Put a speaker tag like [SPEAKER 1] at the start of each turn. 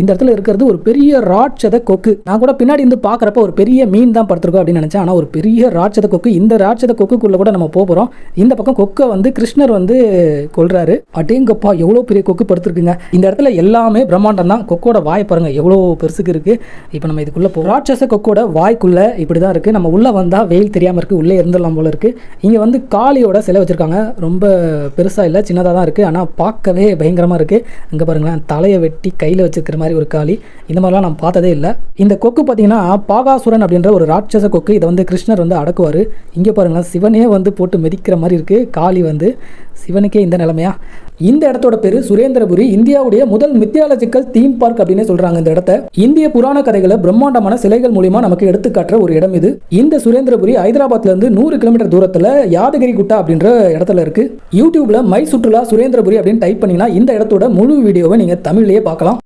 [SPEAKER 1] இந்த இடத்துல இருக்கிறது ஒரு பெரிய ராட்சத கொக்கு. நான் கூட பின்னாடி இருந்து பார்க்குறப்ப ஒரு பெரிய மீன் தான் படுத்திருக்கோம் அப்படின்னு நினச்சேன். ஆனால் ஒரு பெரிய ராட்சத கொக்கு. இந்த ராட்சத கொக்குக்குள்ளே கூட நம்ம போகிறோம். இந்த பக்கம் கொக்கை வந்து கிருஷ்ணர் வந்து கொல்றாரு. அடேங்கப்பா எவ்வளோ பெரிய கொக்கு படுத்திருக்குங்க. இந்த இடத்துல எல்லாமே பிரம்மாண்டம் தான். கொக்கோட வாய் பாருங்க எவ்வளோ பெருசுக்கு இருக்குது. இப்போ நம்ம இதுக்குள்ளே போகிறோம். ராட்சச கொக்கோட வாய்க்குள்ளே இப்படி தான் இருக்குது. நம்ம உள்ளே வந்தால் வெயில் தெரியாமல் இருக்குது, உள்ளே இருந்துடலாம் போல இருக்குது. இங்கே வந்து காளியோட சிலை வச்சுருக்காங்க. ரொம்ப பெருசாக இல்லை, சின்னதாக தான் இருக்குது. ஆனால் பார்க்கவே பயங்கரமாக இருக்குது. அங்கே பாருங்களேன், தலையை வெட்டி கையில் வச்சுருக்கிற மாதிரி ஒரு காளி. இந்த மாதிரிலாம் நான் பார்த்ததே இல்லை. இந்த கொக்கு பார்த்தீங்கன்னா பாகாசுரன் அப்படின்ற ஒரு ராட்சச கொக்கு. இதை வந்து கிருஷ்ணர் வந்து அடக்குவார். இங்கே பாருங்களேன், சிவனே வந்து போட்டு மிதிக்கிற மாதிரி இருக்குது. காளி வந்து சிவனுக்கே இந்த நிலைமையா. இந்த இடத்தோட பேரு சுரேந்திரபுரி. இந்தியாவுடைய முதல் மித்தியாலஜிக்கல் தீம் பார்க் அப்படின்னு சொல்றாங்க. இந்த இடத்த இந்திய புராண கதைகளை பிரம்மாண்டமான சிலைகள் மூலியமா நமக்கு எடுத்துக்காட்டுற ஒரு இடம் இது. இந்த சுரேந்திரபுரி ஹைதராபாத்ல இருந்து 100 கிலோமீட்டர் தூரத்துல யாதகிரி குட்டா அப்படின்ற இடத்துல இருக்கு. யூடியூப்ல மை சுற்றுலா சுரேந்திரபுரி அப்படின்னு டைப் பண்ணீங்கன்னா இந்த இடத்தோட முழு வீடியோவை நீங்க தமிழ்லயே பார்க்கலாம்.